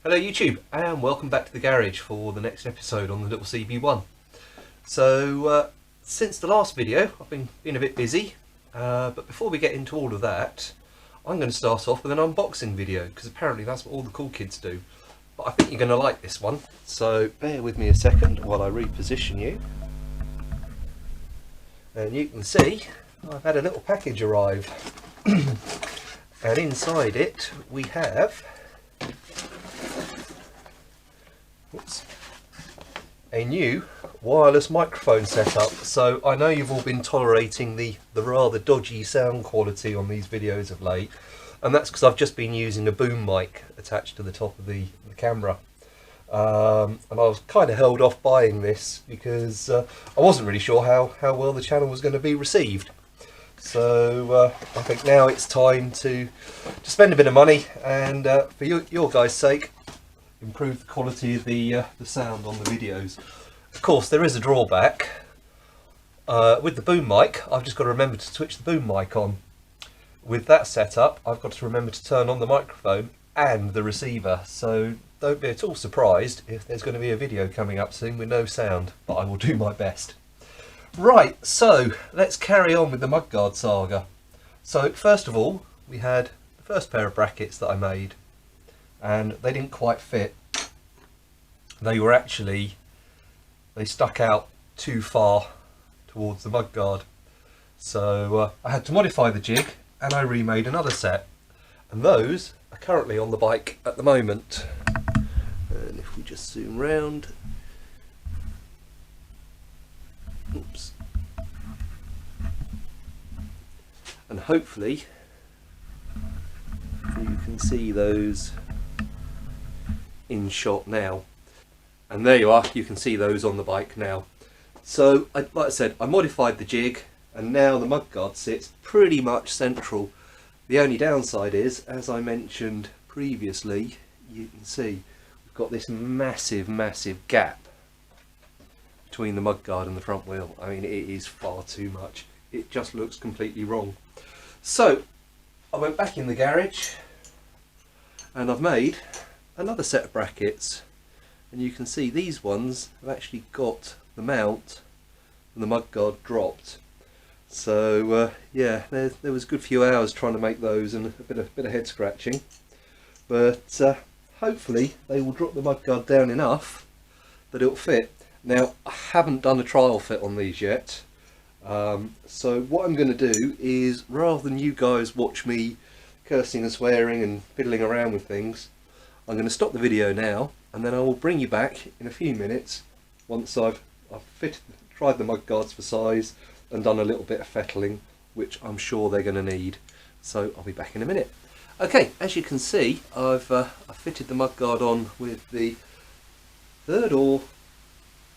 Hello YouTube, and welcome back to the garage for the next episode on the little CB-1. So since the last video I've been a bit busy, but before we get into all of that, I'm going to start off with an unboxing video because apparently that's what all the cool kids do. But I think you're going to like this one, so bear with me a second while I reposition you. And you can see I've had a little package arrive and inside it we have a new wireless microphone setup. So I know you've all been tolerating the rather dodgy sound quality on these videos of late, and that's because I've just been using a boom mic attached to the top of the camera. And I was kind of held off buying this because I wasn't really sure how well the channel was going to be received. So I think now it's time to spend a bit of money and for your guys' sake, improve the quality of the sound on the videos. Of course, there is a drawback. With the boom mic, I've just got to remember to switch the boom mic on. With that setup, I've got to remember to turn on the microphone and the receiver. So don't be at all surprised if there's going to be a video coming up soon with no sound, but I will do my best. Right, so let's carry on with the mudguard saga. So first of all, we had the first pair of brackets that I made, and they didn't quite fit. They stuck out too far towards the mudguard. So I had to modify the jig and I remade another set. And those are currently on the bike at the moment. And if we just zoom round. Oops. And hopefully you can see those in shot now, and there you are, you can see those on the bike now. So like I said, I modified the jig and now the mudguard sits pretty much central. The only downside is, as I mentioned previously, you can see we've got this massive gap between the mudguard and the front wheel. I mean, it is far too much. It just looks completely wrong. So I went back in the garage and I've made another set of brackets, and you can see these ones have actually got the mount and the mudguard dropped. So yeah, there was a good few hours trying to make those and a bit of head scratching, but hopefully they will drop the mudguard down enough that it'll fit. Now I haven't done a trial fit on these yet, so what I'm going to do is, rather than you guys watch me cursing and swearing and fiddling around with things, I'm going to stop the video now, and then I will bring you back in a few minutes once I've tried the mudguards for size and done a little bit of fettling, which I'm sure they're going to need. So I'll be back in a minute. Okay, as you can see, I've fitted the mudguard on with the third or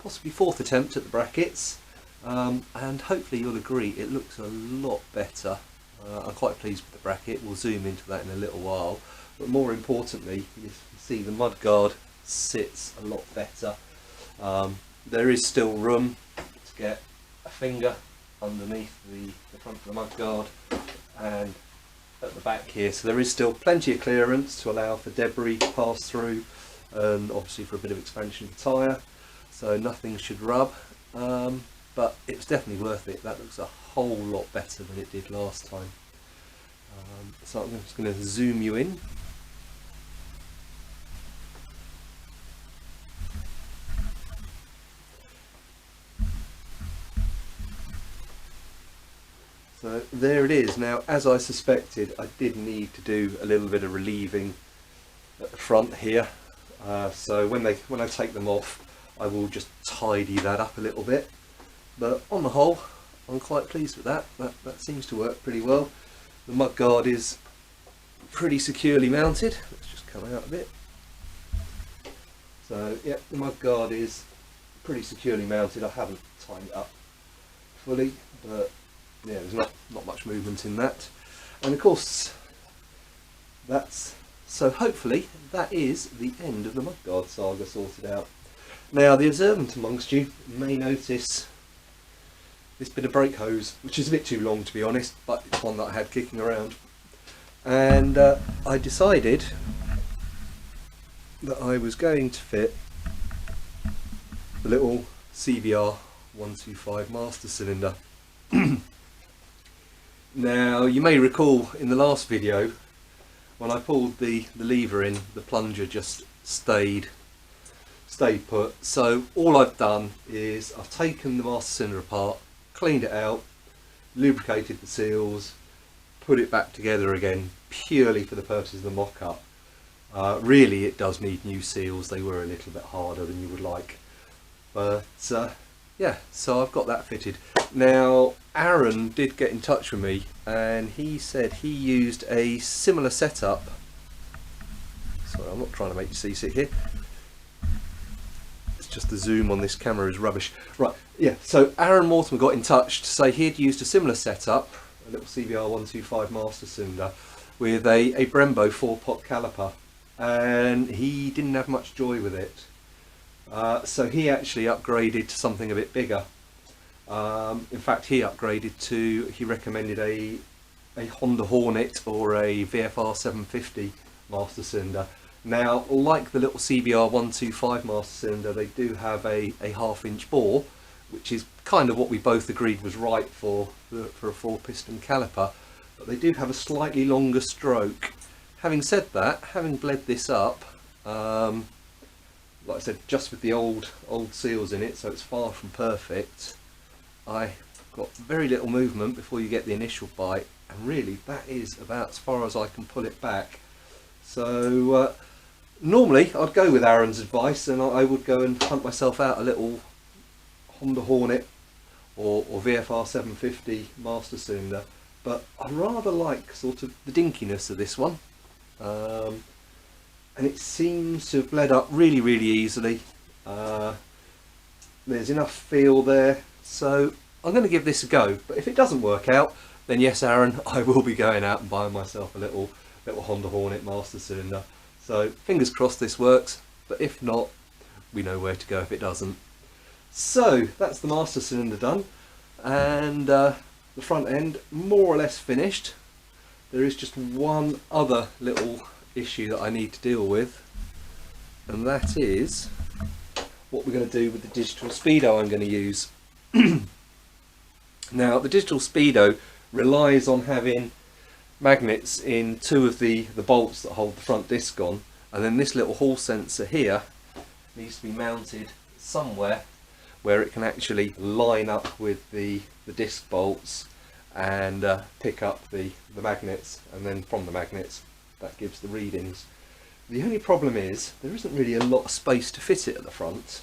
possibly fourth attempt at the brackets, and hopefully you'll agree it looks a lot better. I'm quite pleased with the bracket. We'll zoom into that in a little while. But more importantly, you can see the mudguard sits a lot better. There is still room to get a finger underneath the front of the mudguard and at the back here, so there is still plenty of clearance to allow for debris to pass through, and obviously for a bit of expansion of the tyre, so nothing should rub, but it's definitely worth it. That looks a whole lot better than it did last time. So I'm just going to zoom you in. So there it is. Now, as I suspected, I did need to do a little bit of relieving at the front here. So when I take them off, I will just tidy that up a little bit. But on the whole, I'm quite pleased with that. That seems to work pretty well. The mudguard is pretty securely mounted. Let's just come out a bit. So yeah, the mudguard is pretty securely mounted. I haven't tightened it up fully, but yeah, there's not much movement in that. And of course, so hopefully that is the end of the mudguard saga sorted out. Now, the observant amongst you may notice this bit of brake hose, which is a bit too long to be honest, but it's one that I had kicking around. And I decided that I was going to fit the little CB-1 master cylinder. Now you may recall in the last video when I pulled the lever in, the plunger just stayed put. So all I've done is I've taken the master cylinder apart, cleaned it out, lubricated the seals, put it back together again purely for the purposes of the mock-up. Really it does need new seals. They were a little bit harder than you would like, but yeah, so I've got that fitted. Now Aaron did get in touch with me and he said he used a similar setup. Sorry, I'm not trying to make you see here. It's just the zoom on this camera is rubbish. Right, yeah, so Aaron Mortimer got in touch to say he'd used a similar setup, a little CBR125 master cylinder with a Brembo 4-pot caliper, and he didn't have much joy with it. So he actually upgraded to something a bit bigger. In fact, he recommended a Honda Hornet or a VFR 750 master cylinder. Now, like the little CBR125 master cylinder, they do have a 1/2 inch bore, which is kind of what we both agreed was right for a 4-piston caliper, but they do have a slightly longer stroke. Having said that, having bled this up, like I said, just with the old seals in it, so it's far from perfect, I got very little movement before you get the initial bite, and really that is about as far as I can pull it back. So normally I'd go with Aaron's advice and I would go and hunt myself out a little Honda Hornet or VFR 750 master cylinder, but I rather like sort of the dinkiness of this one. And it seems to have bled up really easily. There's enough feel there, so I'm going to give this a go. But if it doesn't work out, then yes, Aaron, I will be going out and buying myself a little Honda Hornet master cylinder. So fingers crossed this works, but if not, we know where to go if it doesn't. So that's the master cylinder done, and the front end more or less finished. There is just one other little issue that I need to deal with, and that is what we're going to do with the digital speedo I'm going to use. Now the digital speedo relies on having magnets in 2 of the bolts that hold the front disc on, and then this little hall sensor here needs to be mounted somewhere where it can actually line up with the disc bolts and pick up the magnets, and then from the magnets that gives the readings. The only problem is there isn't really a lot of space to fit it at the front,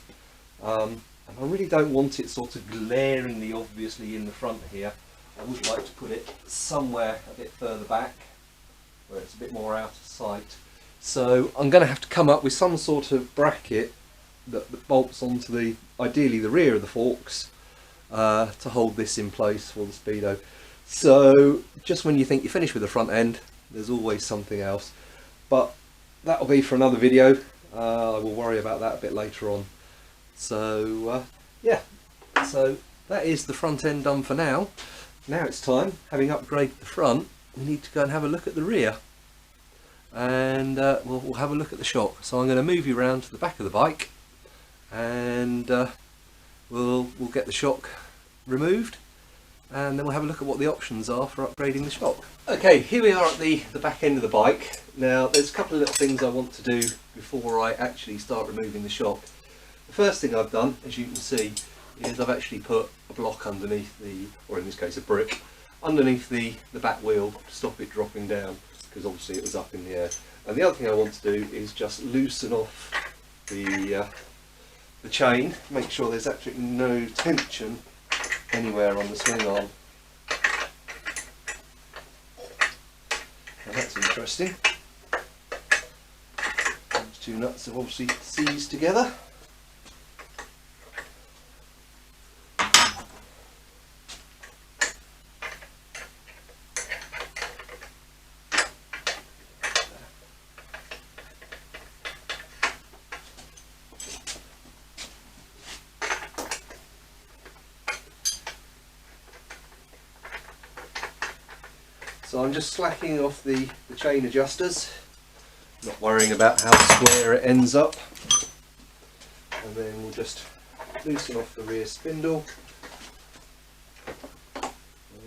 and I really don't want it sort of glaringly obviously in the front here. I would like to put it somewhere a bit further back where it's a bit more out of sight. So I'm going to have to come up with some sort of bracket that bolts onto ideally the rear of the forks to hold this in place for the speedo. So just when you think you're finished with the front end, there's always something else, but that'll be for another video. I will worry about that a bit later on. So yeah, so that is the front end done for now. Now it's time, having upgraded the front, we need to go and have a look at the rear, and we'll have a look at the shock. So I'm going to move you around to the back of the bike, and we'll get the shock removed, and then we'll have a look at what the options are for upgrading the shock. Okay, here we are at the back end of the bike. Now there's a couple of little things I want to do before I actually start removing the shock. The first thing I've done, as you can see, is I've actually put a block underneath or in this case a brick, underneath the back wheel to stop it dropping down, because obviously it was up in the air. And the other thing I want to do is just loosen off the chain, make sure there's absolutely no tension anywhere on the swing arm. Now that's interesting. Those 2 nuts have obviously seized together. So I'm just slacking off the chain adjusters, not worrying about how square it ends up. And then we'll just loosen off the rear spindle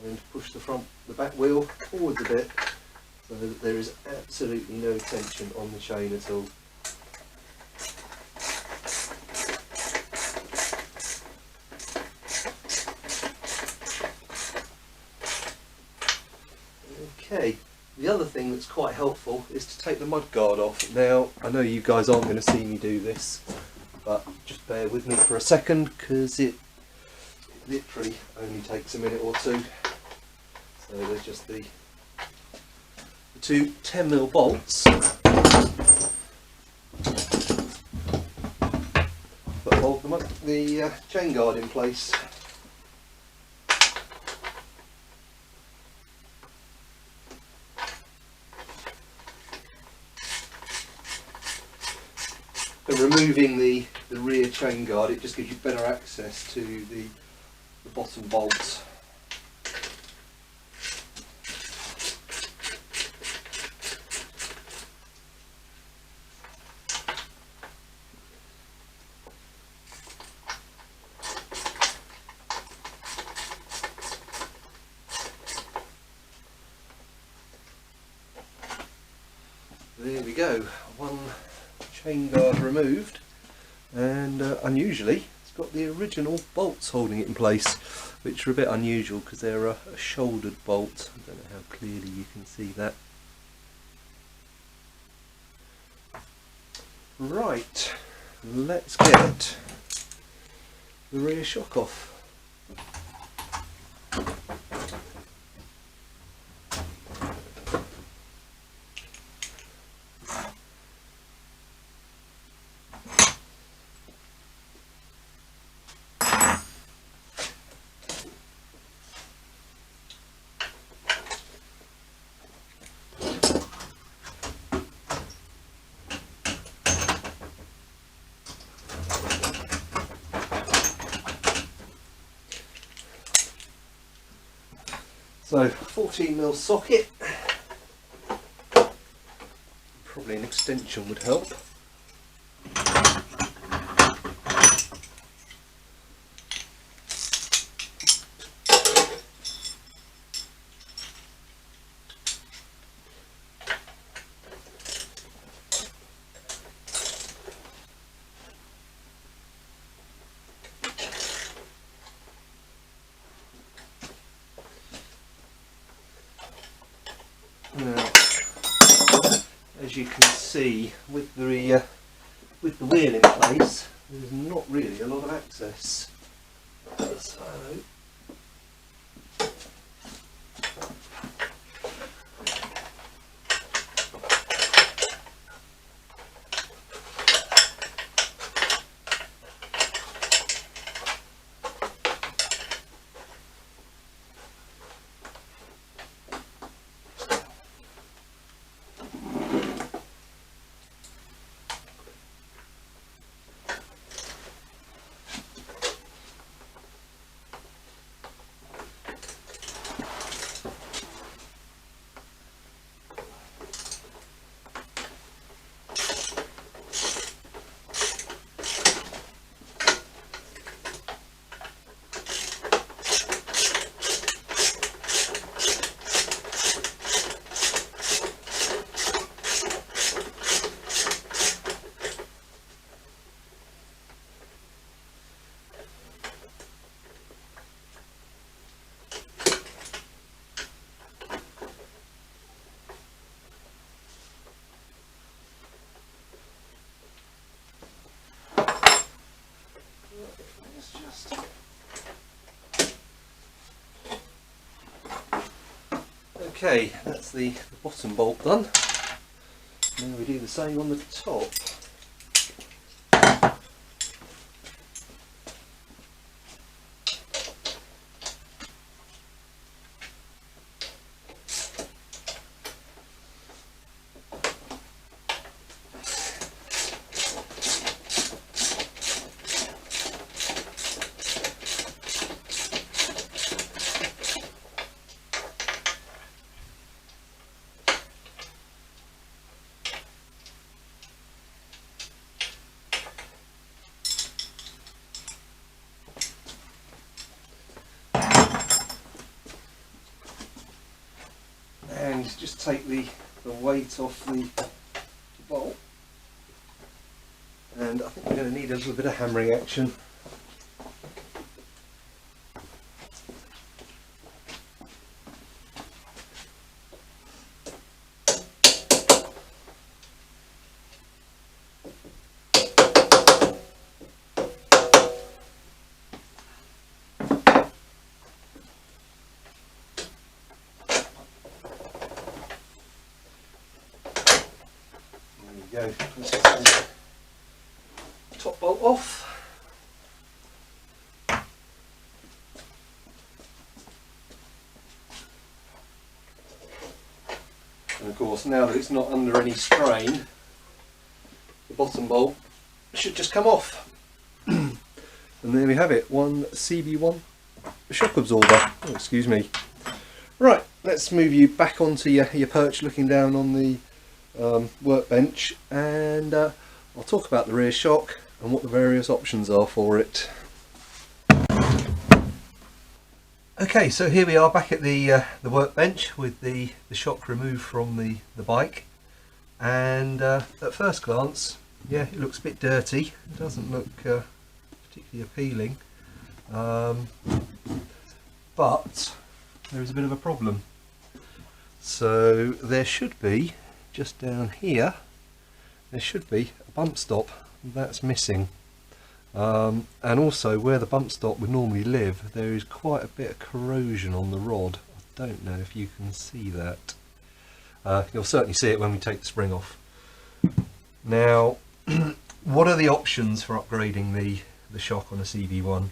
and push the back wheel forwards a bit so that there is absolutely no tension on the chain at all. Okay, the other thing that's quite helpful is to take the mudguard off. Now, I know you guys aren't going to see me do this, but just bear with me for a second because it literally only takes a minute or two. So there's just the two 10mm bolts that hold the chain guard in place. And removing the rear chain guard, it just gives you better access to the bottom bolts. There we go, one chain guard removed, and unusually it's got the original bolts holding it in place, which are a bit unusual because they're a shouldered bolt. I don't know how clearly you can see that. Right, let's get the rear shock off. So 14mm socket, probably an extension would help. Now, as you can see, with the wheel in place, there's not really a lot of access. So, okay, that's the bottom bolt done. Now we do the same on the top. just take the weight off the bolt, and I think we're going to need a little bit of hammering action. Go. Let's get the top bolt off. And of course, now that it's not under any strain, the bottom bolt should just come off. And there we have it, one CB-1 shock absorber. Oh, excuse me. Right, let's move you back onto your perch looking down on the workbench, and I'll talk about the rear shock and what the various options are for it. Okay, so here we are back at the workbench with the shock removed from the bike, and at first glance, yeah, it looks a bit dirty. It doesn't look particularly appealing, but there is a bit of a problem. So there should be, just down here, there should be a bump stop that's missing, and also where the bump stop would normally live, there is quite a bit of corrosion on the rod. I don't know if you can see that. You'll certainly see it when we take the spring off. Now, what are the options for upgrading the shock on a CB-1?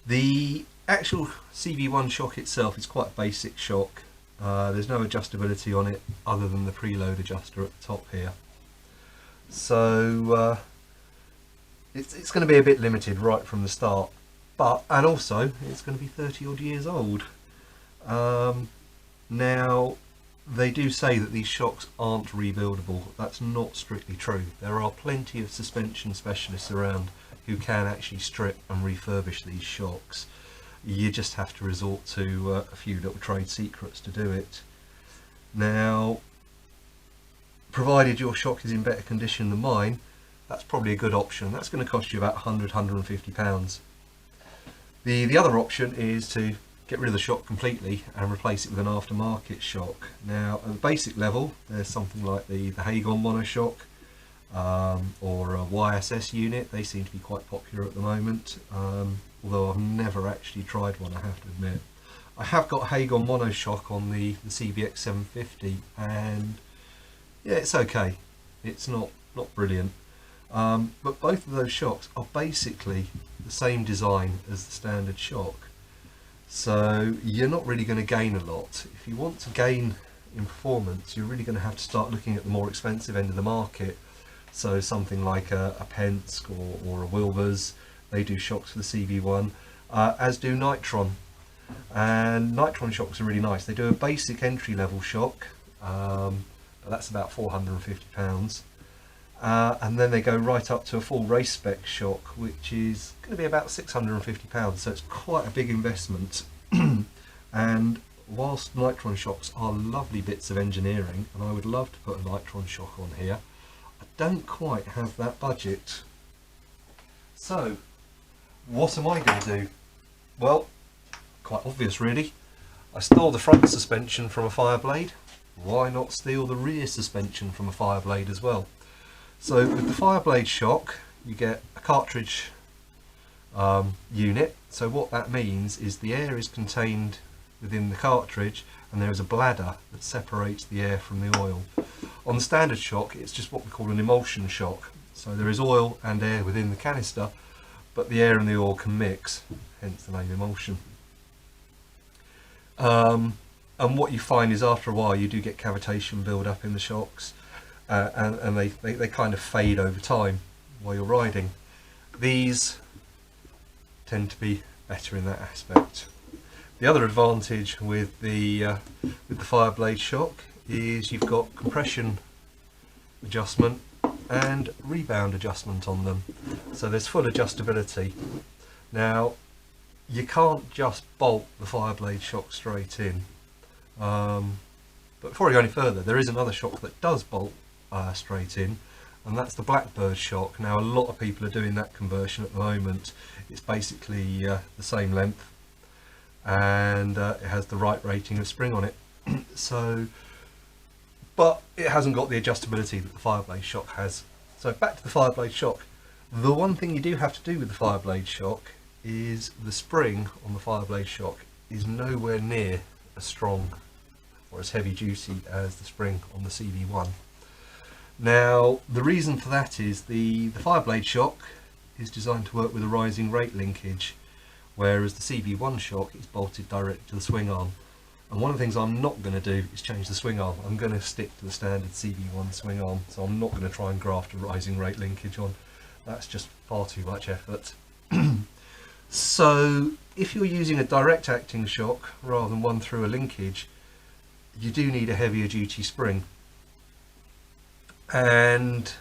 The actual CB-1 shock itself is quite a basic shock. There's no adjustability on it other than the preload adjuster at the top here. So it's going to be a bit limited right from the start, and also it's going to be 30 odd years old. Now, they do say that these shocks aren't rebuildable. That's not strictly true. There are plenty of suspension specialists around who can actually strip and refurbish these shocks. You just have to resort to a few little trade secrets to do it. Now, provided your shock is in better condition than mine, that's probably a good option. That's going to cost you about £100–150. The other option is to get rid of the shock completely and replace it with an aftermarket shock. Now, at the basic level, there's something like the Hagon monoshock or a YSS unit. They seem to be quite popular at the moment. Although I've never actually tried one, I have to admit. I have got Hagon monoshock on the CBX 750, and yeah, it's okay. It's not brilliant. But both of those shocks are basically the same design as the standard shock. So you're not really going to gain a lot. If you want to gain in performance, you're really going to have to start looking at the more expensive end of the market. So something like a Penske or a Wilbur's. They do shocks for the CB-1, as do Nitron, and Nitron shocks are really nice. They do a basic entry-level shock, but that's about £450, and then they go right up to a full race spec shock, which is going to be about £650. So it's quite a big investment. And whilst Nitron shocks are lovely bits of engineering, and I would love to put a Nitron shock on here, I don't quite have that budget. So, what am I going to do? Well, quite obvious really. I stole the front suspension from a Fireblade. Why not steal the rear suspension from a Fireblade as well? So with the Fireblade shock, you get a cartridge unit. So what that means is the air is contained within the cartridge, and there is a bladder that separates the air from the oil. On the standard shock, it's just what we call an emulsion shock. So there is oil and air within the canister, but the air and the oil can mix, hence the name emulsion. And what you find is after a while you do get cavitation build up in the shocks, and they kind of fade over time while you're riding. These tend to be better in that aspect. The other advantage with the Fireblade shock is you've got compression adjustment and rebound adjustment on them, so there's full adjustability. Now, you can't just bolt the Fireblade shock straight in. But before I go any further, there is another shock that does bolt straight in, and that's the Blackbird shock. Now a lot of people are doing that conversion at the moment. It's basically the same length, and it has the right rating of spring on it. But it hasn't got the adjustability that the Fireblade shock has. So back to the Fireblade shock. The one thing you do have to do with the Fireblade shock is the spring on the Fireblade shock is nowhere near as strong or as heavy duty as the spring on the CB-1. Now the reason for that is the Fireblade shock is designed to work with a rising rate linkage, whereas the CB-1 shock is bolted directly to the swing arm. And one of the things I'm not going to do is change the swing arm. I'm going to stick to the standard CB-1 swing arm, so I'm not going to try and graft a rising rate linkage on. That's just far too much effort. So if you're using a direct acting shock rather than one through a linkage, you do need a heavier duty spring. And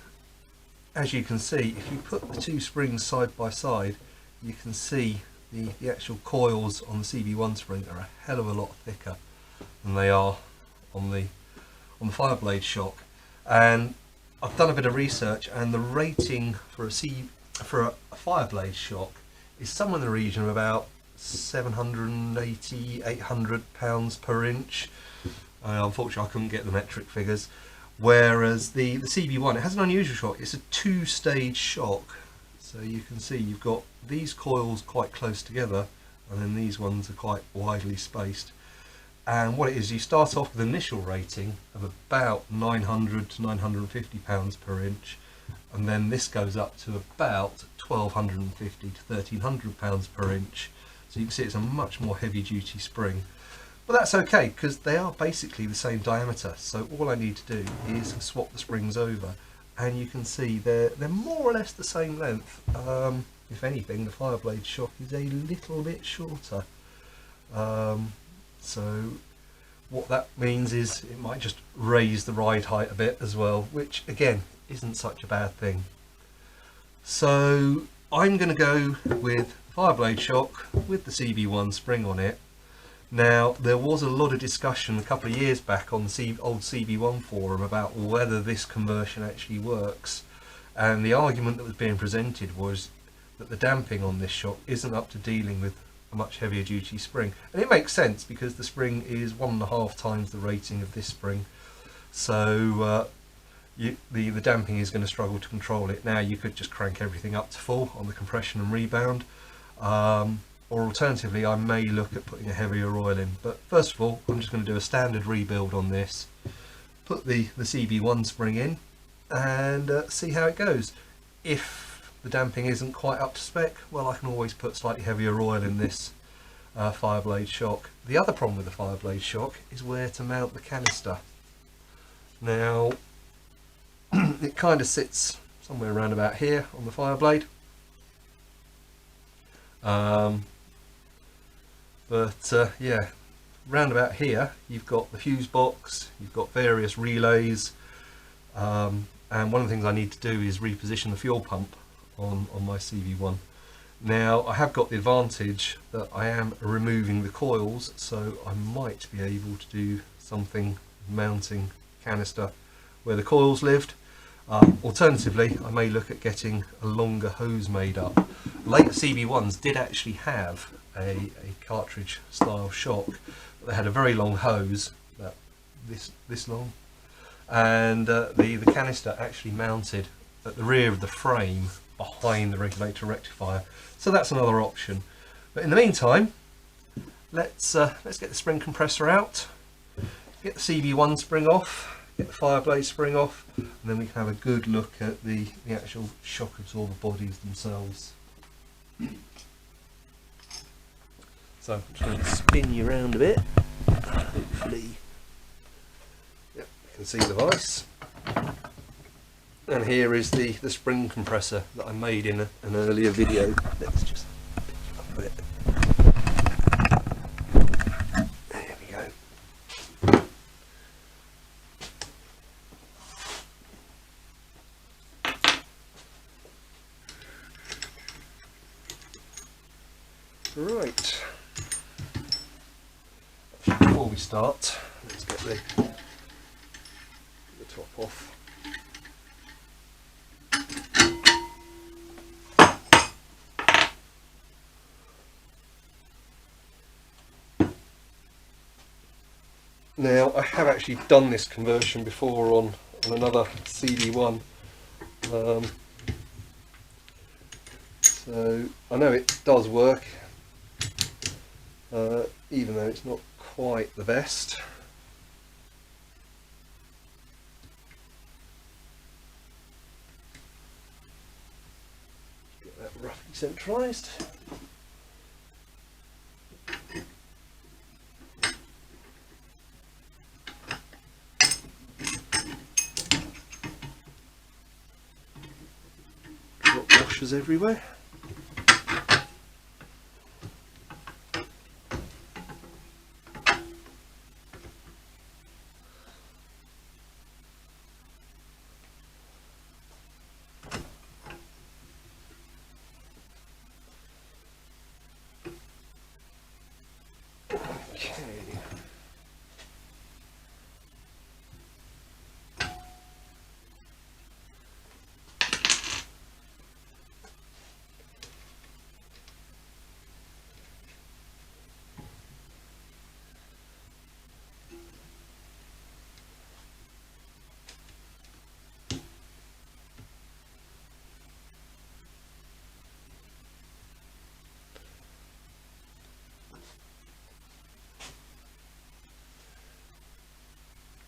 as you can see, if you put the two springs side by side, you can see the actual coils on the CB-1 spring are a hell of a lot thicker than they are on the Fireblade shock. And I've done a bit of research, and the rating for a Fireblade shock is somewhere in the region of about 780, 800 pounds per inch. Unfortunately I couldn't get the metric figures. Whereas the CB-1, it has an unusual shock. It's a two-stage shock. So you can see you've got these coils quite close together, and then these ones are quite widely spaced. And what it is, you start off with an initial rating of about 900 to 950 pounds per inch, and then this goes up to about 1250 to 1300 pounds per inch. So you can see it's a much more heavy duty spring. But that's okay, because they are basically the same diameter. So all I need to do is swap the springs over, and you can see they're more or less the same length. If anything, the Fireblade shock is a little bit shorter. So what that means is it might just raise the ride height a bit as well, which again isn't such a bad thing. So I'm going to go with Fireblade shock with the CB-1 spring on it. Now there was a lot of discussion a couple of years back on the old CB-1 forum about whether this conversion actually works, and the argument that was being presented was that the damping on this shock isn't up to dealing with a much heavier duty spring. And it makes sense, because the spring is 1.5 times the rating of this spring, so the damping is going to struggle to control it. Now you could just crank everything up to full on the compression and rebound, or alternatively I may look at putting a heavier oil in. But first of all, I'm just going to do a standard rebuild on this, put the CB-1 spring in, and see how it goes. If the damping isn't quite up to spec, well, I can always put slightly heavier oil in this Fireblade shock. The other problem with the Fireblade shock is where to mount the canister. Now it kind of sits somewhere around about here on the Fireblade, yeah, round about here you've got the fuse box, you've got various relays, and one of the things I need to do is reposition the fuel pump on my CB-1. Now I have got the advantage that I am removing the coils, so I might be able to do something mounting canister where the coils lived. Alternatively, I may look at getting a longer hose made up. Later CB-1s did actually have a cartridge style shock, but they had a very long hose, about this long, and the canister actually mounted at the rear of the frame behind the regulator rectifier. So that's another option. But in the meantime, let's get the spring compressor out, get the CB-1 spring off, get the Fireblade spring off, and then we can have a good look at the actual shock absorber bodies themselves. So I'm just going to spin you around a bit. Hopefully, yep, you can see the vise. And here is the spring compressor that I made in an earlier video. Let's just pick it up a bit. There we go. Right. Full we start, let's get the top off. Now, I have actually done this conversion before on another CB-1, so I know it does work, even though it's not quite the best. Get that roughly centralised. Washers everywhere.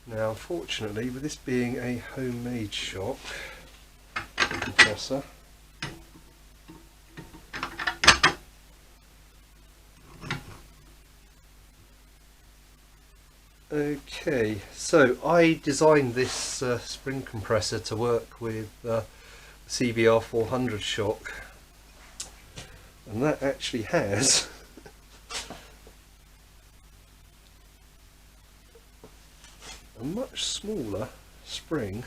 Now, unfortunately, with this being a homemade shock compressor, okay, so I designed this spring compressor to work with CBR400 shock, and that actually has a much smaller spring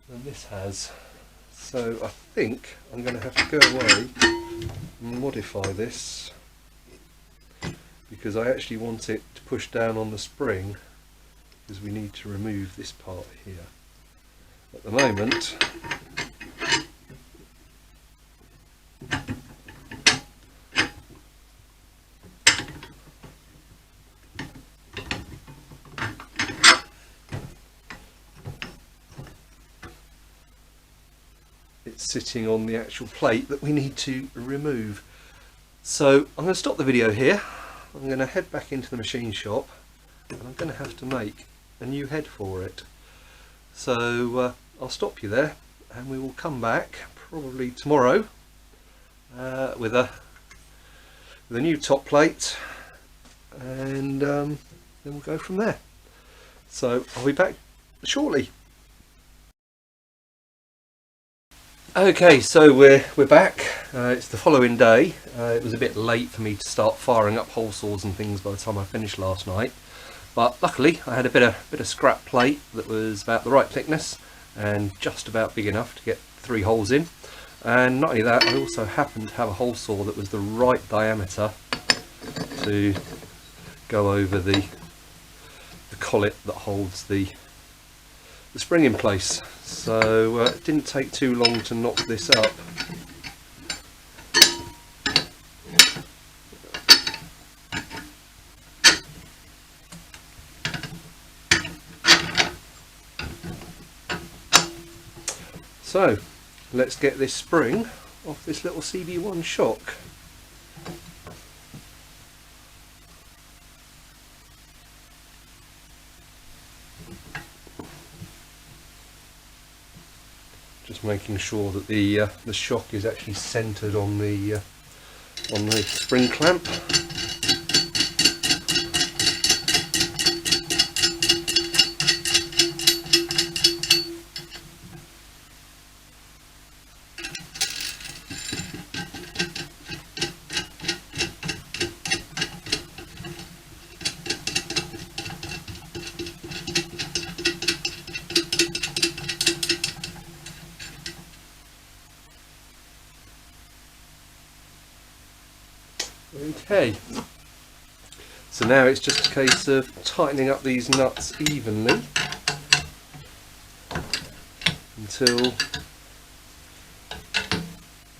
than this has. So I think I'm going to have to go away and modify this, because I actually want it to push down on the spring, because we need to remove this part here. At the moment, it's sitting on the actual plate that we need to remove. So I'm going to stop the video here. I'm going to head back into the machine shop, and I'm going to have to make a new head for it. So I'll stop you there, and we will come back probably tomorrow with a new top plate, and then we'll go from there. So I'll be back shortly. Okay, so we're back. It's the following day. It was a bit late for me to start firing up hole saws and things by the time I finished last night, but luckily I had a bit of scrap plate that was about the right thickness and just about big enough to get 3 holes in. And not only that, I also happened to have a hole saw that was the right diameter to go over the collet that holds the spring in place. So it didn't take too long to knock this up. So let's get this spring off this little CB-1 shock. Just making sure that the shock is actually centered on the spring clamp. Okay, So now it's just a case of tightening up these nuts evenly until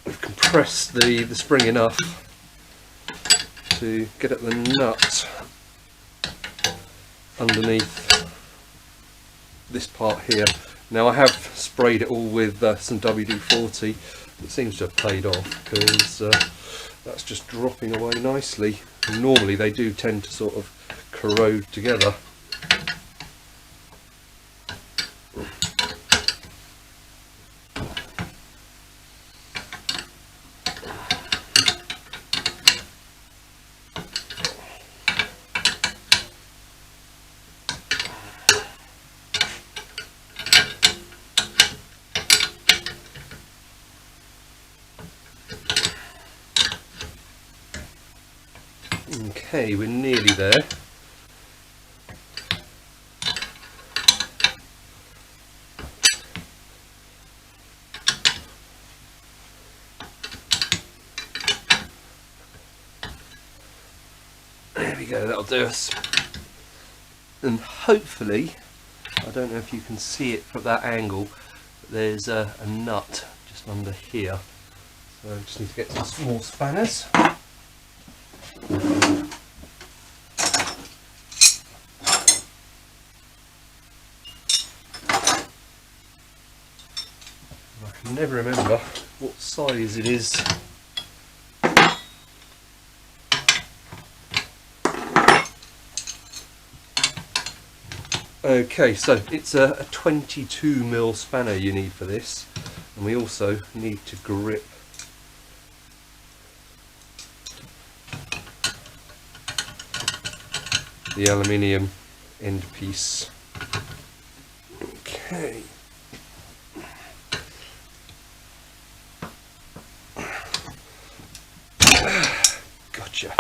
we've compressed the spring enough to get at the nut underneath this part here. Now I have sprayed it all with some WD-40. It seems to have paid off because that's just dropping away nicely. And normally they do tend to sort of corrode together. Okay, we're nearly there. There we go, that'll do us. And hopefully, I don't know if you can see it from that angle, but there's a nut just under here. So I just need to get some small spanners. I can never remember what size it is. Okay, so it's a 22mm spanner you need for this, and we also need to grip the aluminium end piece. Okay. Gotcha.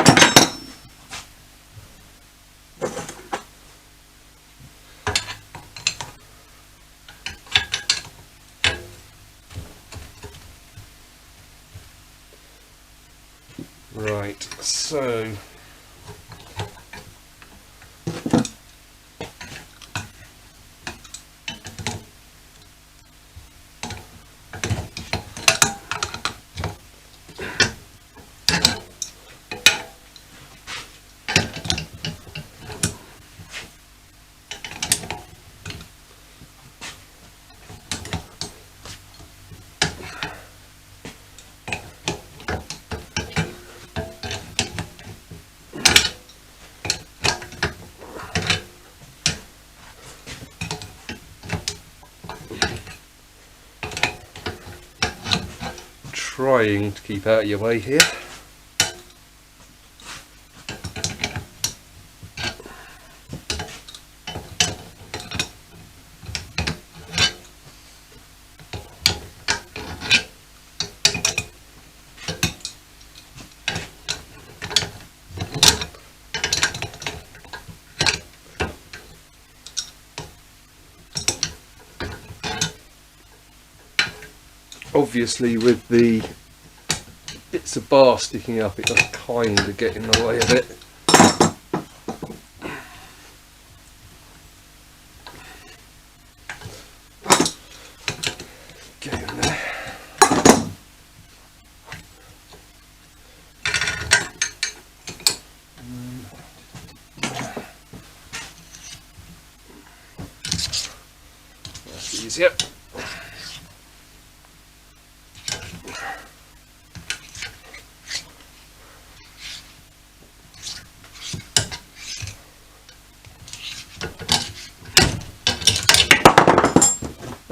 Right, so trying to keep out of your way here. Obviously with the bits of bar sticking up, it does kind of get in the way of it. Get in there. That's easier.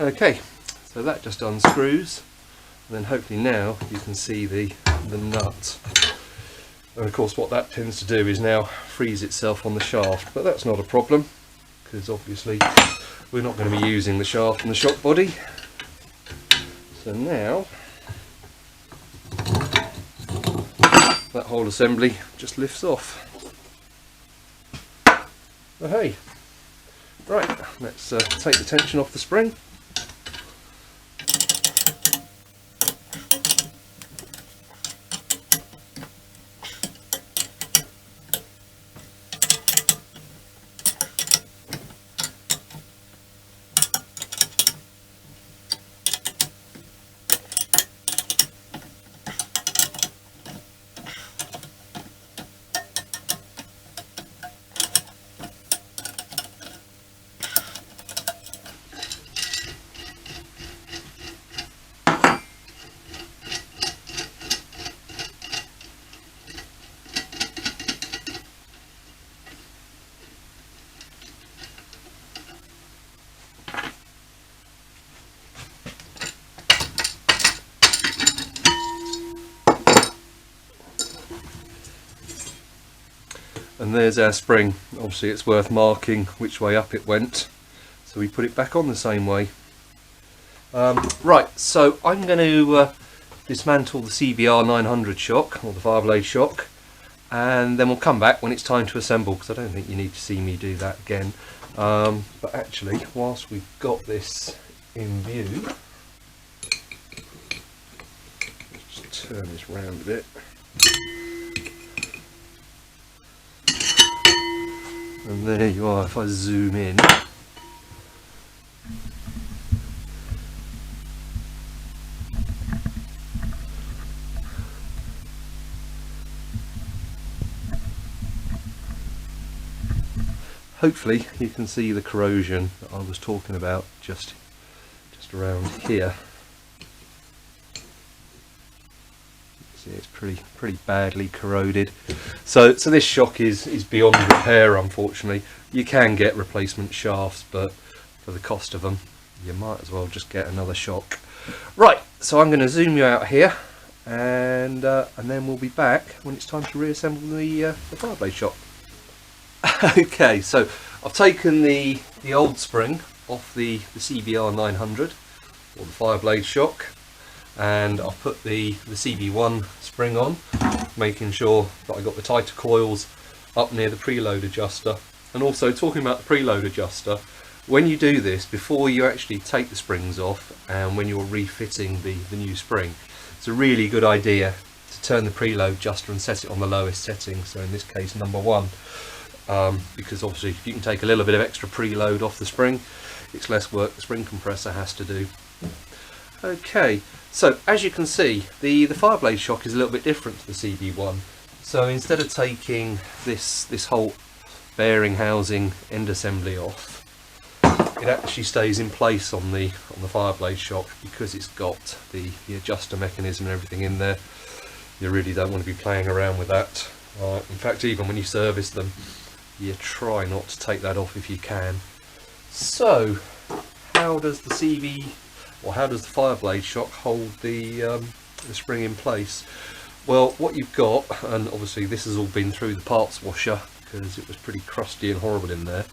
Okay, so that just unscrews, and then hopefully now you can see the nut. And of course what that tends to do is now freeze itself on the shaft, but that's not a problem because obviously we're not going to be using the shaft and the shock body. So now that whole assembly just lifts off. Oh hey, right, let's take the tension off the spring. And there's our spring. Obviously it's worth marking which way up it went, so we put it back on the same way. Right, so I'm going to dismantle the CB-1 shock, or the fireblade shock, and then we'll come back when it's time to assemble, because I don't think you need to see me do that again. But actually, whilst we've got this in view, just turn this round a bit. And there you are. If I zoom in, hopefully you can see the corrosion that I was talking about just around here. See, it's pretty badly corroded. So this shock is beyond repair, unfortunately. You can get replacement shafts, but for the cost of them, you might as well just get another shock. Right, so I'm going to zoom you out here, and then we'll be back when it's time to reassemble the fireblade shock. Okay, so I've taken the old spring off the CB-1 or the fireblade shock, and I've put the CB-1 spring on, making sure that I got the tighter coils up near the preload adjuster. And also, talking about the preload adjuster, when you do this, before you actually take the springs off and when you're refitting the new spring, it's a really good idea to turn the preload adjuster and set it on the lowest setting, so in this case number 1, because obviously if you can take a little bit of extra preload off the spring, it's less work the spring compressor has to do. Okay, so as you can see, the fireblade shock is a little bit different to the CB-1. So instead of taking this whole bearing housing end assembly off, it actually stays in place on the fireblade shock, because it's got the adjuster mechanism and everything in there. You really don't want to be playing around with that. In fact, even when you service them, you try not to take that off if you can. So how does the fireblade shock hold the spring in place? Well, what you've got, and obviously this has all been through the parts washer because it was pretty crusty and horrible in there,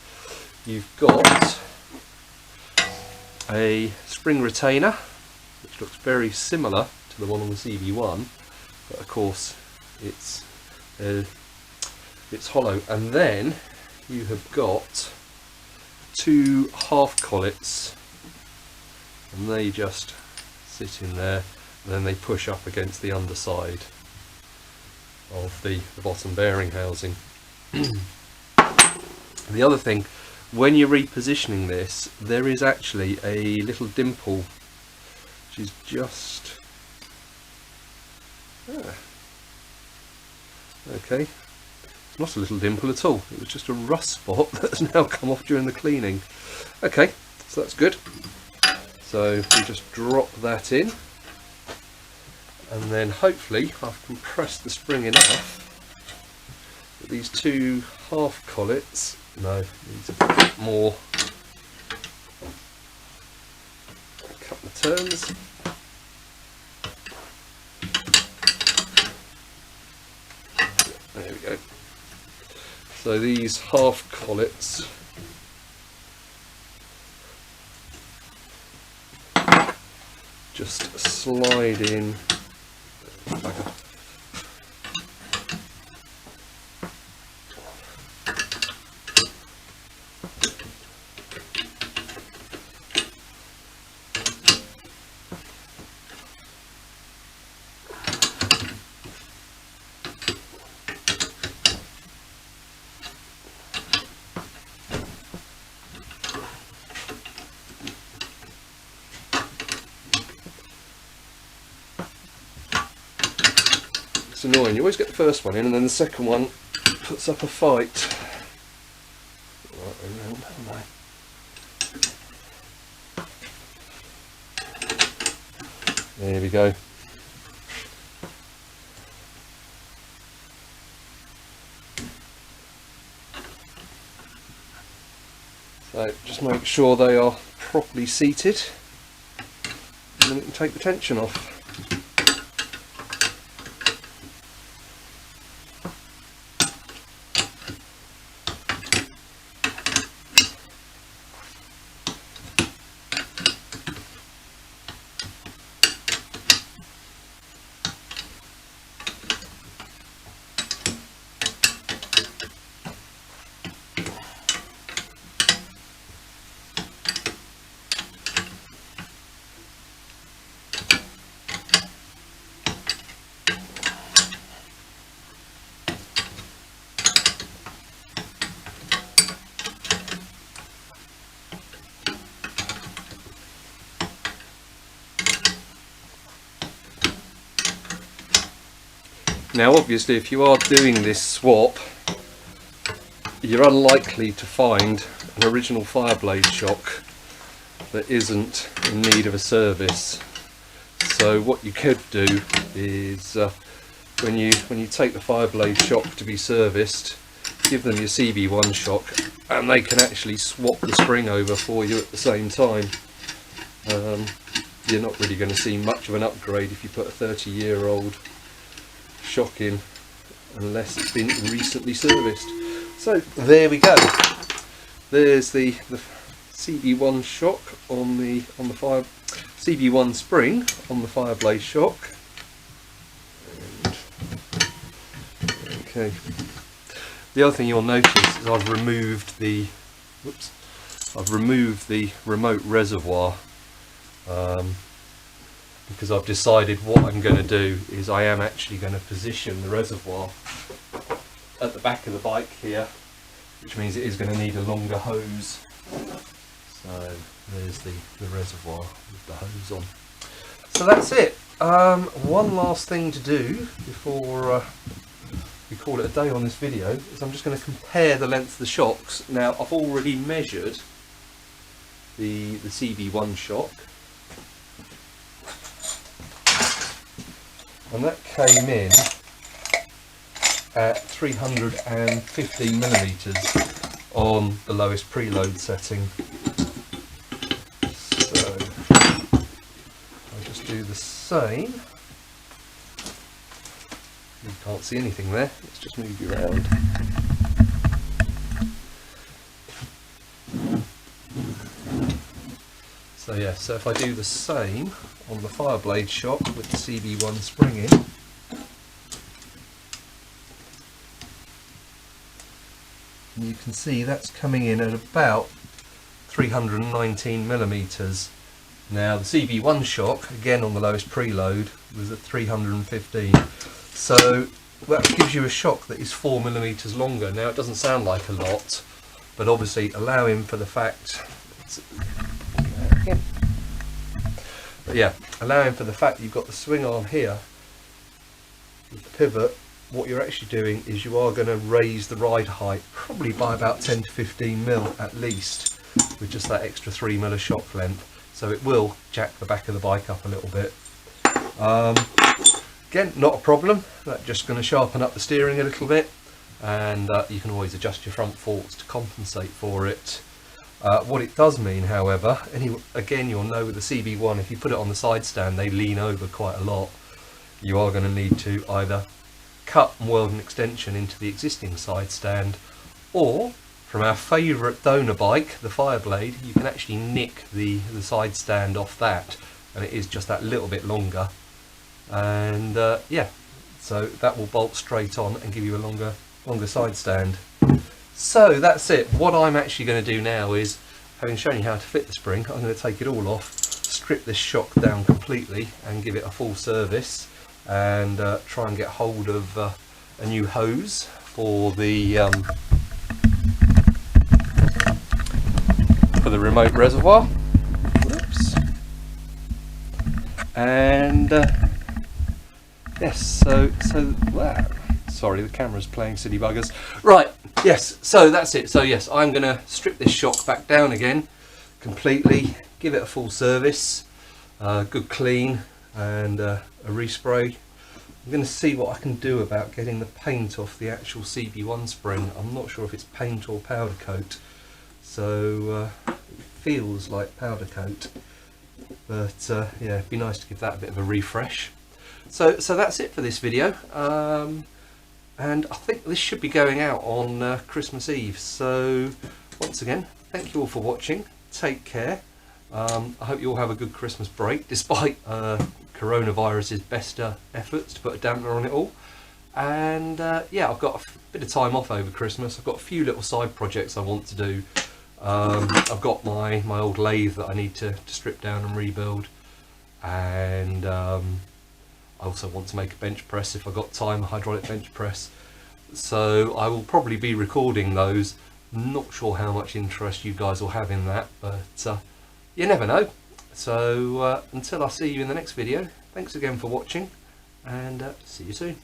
you've got a spring retainer which looks very similar to the one on the CB-1, but of course it's hollow. And then you have got 2 half collets, and they just sit in there, and then they push up against the underside of the bottom bearing housing. The other thing, when you're repositioning this, there is actually a little dimple which is just okay, it's not a little dimple at all, it was just a rust spot that has now come off during the cleaning. Okay, so that's good. So we just drop that in, and then hopefully I've compressed the spring enough that these 2 half collets, no, needs a bit more, a couple of turns. There we go. So these half collets just slide in It's annoying, you always get the first one in and then the second one puts up a fight. Right around, haven't I? There we go. So just make sure they are properly seated, and then we can take the tension off. Now obviously if you are doing this swap, you're unlikely to find an original Fireblade shock that isn't in need of a service. So what you could do is when you take the Fireblade shock to be serviced, give them your CB-1 shock and they can actually swap the spring over for you at the same time. You're not really going to see much of an upgrade if you put a 30-year-old shock in unless it's been recently serviced. So there we go. There's the CB-1 shock on the CB-1 spring on the Fireblade shock. Okay. The other thing you'll notice is I've removed the remote reservoir because I've decided what I'm going to do is I am actually going to position the reservoir at the back of the bike here, which means it is going to need a longer hose. So there's the reservoir with the hose on. So that's it. One last thing to do before we call it a day on this video is I'm just going to compare the length of the shocks. Now I've already measured the CB-1 shock, and that came in at 315 millimeters on the lowest preload setting. So I'll just do the same. You can't see anything there, let's just move you around. So yeah, so if I do the same on the Fireblade shock with the CB-1 spring in, and you can see that's coming in at about 319 millimeters. Now the CB-1 shock, again on the lowest preload, was at 315. So that gives you a shock that is 4 millimeters longer. Now it doesn't sound like a lot, but obviously allowing for the fact, allowing for the fact you've got the swing arm here with the pivot, what you're actually doing is you are going to raise the ride height probably by about 10 to 15 mil at least with just that extra 3 mil of shock length. So it will jack the back of the bike up a little bit. Again, not a problem. That's just going to sharpen up the steering a little bit, and you can always adjust your front forks to compensate for it. What it does mean, however, again you'll know with the CB-1, if you put it on the side stand, they lean over quite a lot. You are going to need to either cut and weld an extension into the existing side stand, or from our favourite donor bike, the Fireblade, you can actually nick the side stand off that, and it is just that little bit longer. And yeah, so that will bolt straight on and give you a longer side stand. So that's it. What I'm actually going to do now is, having shown you how to fit the spring, I'm going to take it all off, strip this shock down completely and give it a full service, and try and get hold of a new hose for the remote reservoir. Whoops. And yes, so wow, sorry, the camera's playing silly buggers. Right, yes, so that's it. So yes, I'm going to strip this shock back down again completely, give it a full service, good clean, and a respray. I'm going to see what I can do about getting the paint off the actual CB-1 spring. I'm not sure if it's paint or powder coat, so it feels like powder coat, but yeah, it'd be nice to give that a bit of a refresh. So that's it for this video, and I think this should be going out on Christmas Eve. So once again, thank you all for watching, take care. I hope you all have a good Christmas break, despite coronavirus's best efforts to put a dampener on it all. And yeah, I've got a bit of time off over Christmas. I've got a few little side projects I want to do. I've got my old lathe that I need to strip down and rebuild, and I also want to make a bench press if I've got time, a hydraulic bench press. So I will probably be recording those. Not sure how much interest you guys will have in that, but you never know. So until I see you in the next video, thanks again for watching, and see you soon.